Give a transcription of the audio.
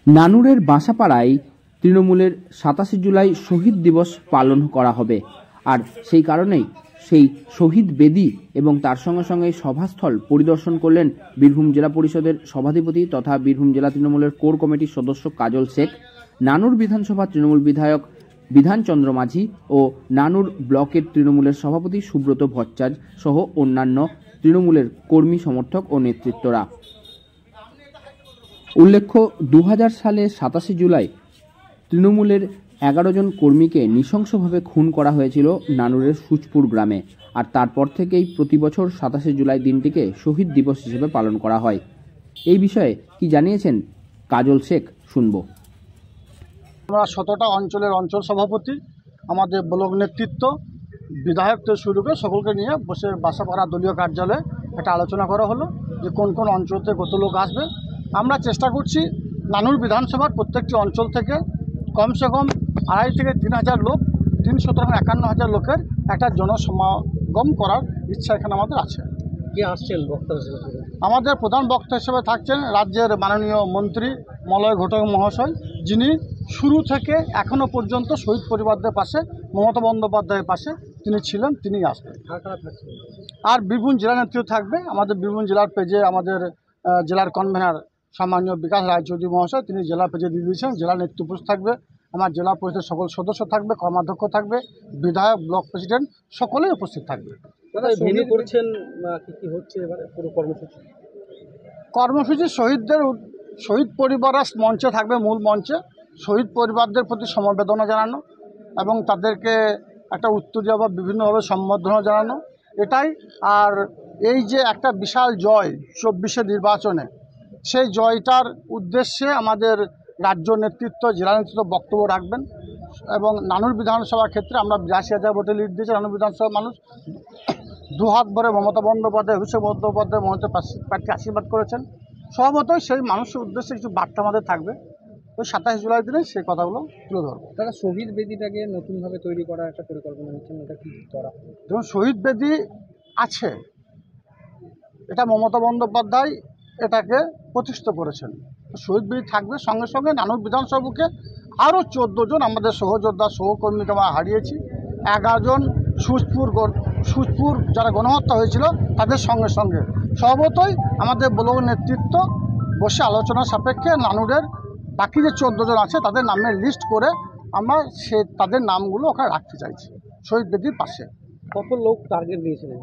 নানুরের বাসাপাড়ায় তৃণমূলের 27 জুলাই শহীদ দিবস পালন করা হবে। আর সেই কারণেই সেই শহীদ বেদি এবং তার সঙ্গে সঙ্গে সভাস্থল পরিদর্শন করলেন বীরভূম জেলা পরিষদের সভাধিপতি তথা বীরভূম জেলা তৃণমূলের কোর কমিটির সদস্য কাজল শেখ, নানুর বিধানসভা তৃণমূল বিধায়ক বিধানচন্দ্র মাঝি ও নানুর ব্লকের তৃণমূলের সভাপতি সুব্রত ভট্টাচার্য সহ অন্যান্য তৃণমূলের কর্মী সমর্থক ও নেতৃত্বরা। উল্লেখ্য, 2000 সালে 27 জুলাই তৃণমূলের 11 জন কর্মীকে নৃশংসভাবে খুন করা হয়েছিল নানুরের সুচপুর গ্রামে। আর তারপর থেকেই প্রতি বছর 27 জুলাই দিনটিকে শহীদ দিবস হিসেবে পালন করা হয়। এই বিষয়ে কি জানিয়েছেন কাজল শেখ, শুনব। আমরা 17টা অঞ্চলের অঞ্চল সভাপতি, আমাদের ব্লক নেতৃত্ব, বিধায়ক থেকে শুরু করে সকলকে নিয়ে বসে বাসাপাড়া দলীয় কার্যালয়ে একটা আলোচনা করা হলো যে কোন কোন অঞ্চল থেকে কত লোক আসবে। আমরা চেষ্টা করছি নানুর বিধানসভার প্রত্যেকটি অঞ্চল থেকে কমসে কম 2,500 থেকে 3,000 লোক, 351,000 লোকের একটা জনসমাগম করার ইচ্ছা এখানে আমাদের আছে। কে আসছেন বক্তা হিসেবে? আমাদের প্রধান বক্তা হিসেবে থাকছেন রাজ্যের মাননীয় মন্ত্রী মলয় ঘটক মহাশয়, যিনি শুরু থেকে এখনও পর্যন্ত শহীদ পরিবারদের পাশে, মমতা বন্দ্যোপাধ্যায়ের পাশে তিনি ছিলেন, তিনি আসবেন। আর বীরভূম জেলা নেতৃত্ব থাকবে। আমাদের বীরভূম জেলার পেজে আমাদের জেলার কনভেনার সম্মান্য বিকাশ রায়চৌধুরী মহাশয়, তিনি জেলা পেজে দিয়ে দিয়েছেন। জেলা নেতৃত্ব উপস্থিত থাকবে, আমার জেলা পরিষদের সকল সদস্য থাকবে, কর্মাধ্যক্ষ থাকবে, বিধায়ক, ব্লক প্রেসিডেন্ট সকলেই উপস্থিত থাকবে। কি হচ্ছে এবারে পুরো কর্মসূচি শহীদ পরিবাররা মঞ্চে থাকবে, মূল মঞ্চে শহীদ পরিবারদের প্রতি সমবেদনা জানানো এবং তাদেরকে একটা উত্তরীয় বা বিভিন্নভাবে সম্বর্ধনা জানানো, এটাই। আর এই যে একটা বিশাল জয় 24শে নির্বাচনে, সেই জয়টার উদ্দেশ্যে আমাদের রাজ্য নেতৃত্ব, জেলা নেতৃত্ব বক্তব্য রাখবেন। এবং নানুর বিধানসভা ক্ষেত্রে আমরা 82,000 ভোটে লিড দিয়েছি। নানুর বিধানসভার মানুষ দুহাত ভরে মমতা বন্দ্যোপাধ্যায়, অভিষেক বন্দ্যোপাধ্যায় মমতা প্রার্থী আশীর্বাদ করেছেন। স্বভাবতই সেই মানুষের উদ্দেশ্যে কিছু বার্তা আমাদের থাকবে। ওই 27 জুলাই দিনে সেই কথাগুলো তুলে ধরবো। তারা শহীদ বেদিটাকে নতুনভাবে তৈরি করার একটা পরিকল্পনা নিচ্ছেন, এটা কি করা? যেমন শহীদ বেদি আছে, এটা মমতা বন্দ্যোপাধ্যায় এটাকে প্রতিষ্ঠা করেছেন। শহীদ বেদি থাকবে, সঙ্গে সঙ্গে নানুর বিধানসভাকে আরও 14 জন আমাদের সহযোদ্ধা সহকর্মীকে আমরা হারিয়েছি। 11 জন সুচপুর যারা গণহত্যা হয়েছিল তাদের সঙ্গে সঙ্গে স্বভাবতই আমাদের ব্লক নেতৃত্ব বসে আলোচনা সাপেক্ষে নানুরের বাকি যে 14 জন আছে তাদের নামের লিস্ট করে আমরা তাদের নামগুলো ওখানে রাখতে চাইছি শহীদ বেদির পাশে। কত লোক টার্গেট দিয়েছিলেন?